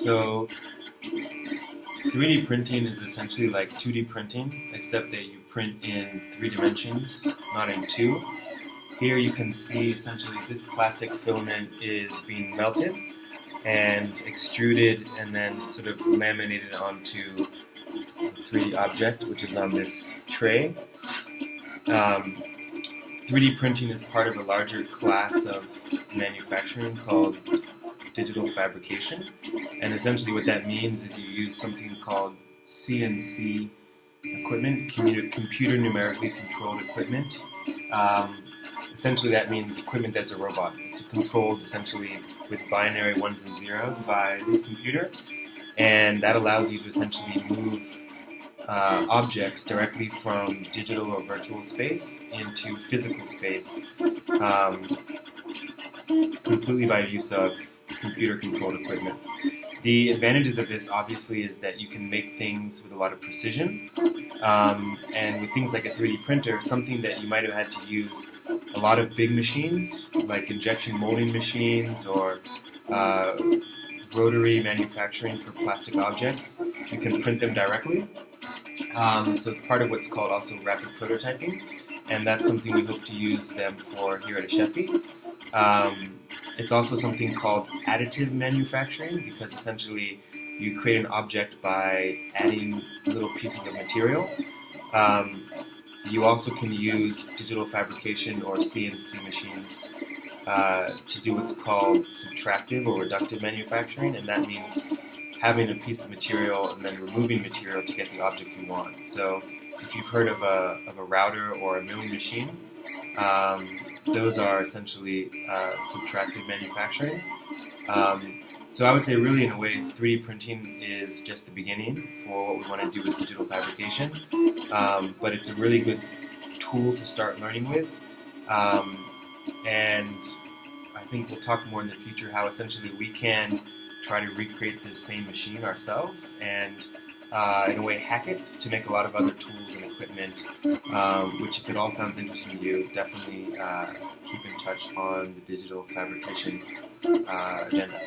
So 3D printing is essentially like 2D printing, except that you print in 3 dimensions, not in 2. Here you can see essentially this plastic filament is being melted and extruded and then sort of laminated onto the 3D object, which is on this tray. 3D printing is part of a larger class of manufacturing called digital fabrication, and essentially what that means is you use something called CNC equipment, computer numerically controlled equipment. Essentially that means equipment that's a robot. It's controlled essentially with binary ones and zeros by this computer, and that allows you to essentially move objects directly from digital or virtual space into physical space, completely by use of computer-controlled equipment. The advantages of this, obviously, is that you can make things with a lot of precision, and with things like a 3D printer, something that you might have had to use a lot of big machines, like injection molding machines or rotary manufacturing for plastic objects, you can print them directly. So it's part of what's called also rapid prototyping, and that's something we hope to use them for here at Ashesi. It's also something called additive manufacturing, because essentially you create an object by adding little pieces of material. You also can use digital fabrication or CNC machines to do what's called subtractive or reductive manufacturing, and that means having a piece of material and then removing material to get the object you want. So if you've heard of a router or a milling machine, those are essentially subtractive manufacturing. So I would say really in a way 3D printing is just the beginning for what we want to do with digital fabrication, but it's a really good tool to start learning with, and I think we'll talk more in the future how essentially we can try to recreate this same machine ourselves and in a way hack it to make a lot of other tools and equipment, which if it all sounds interesting to you, definitely keep in touch on the digital fabrication agenda.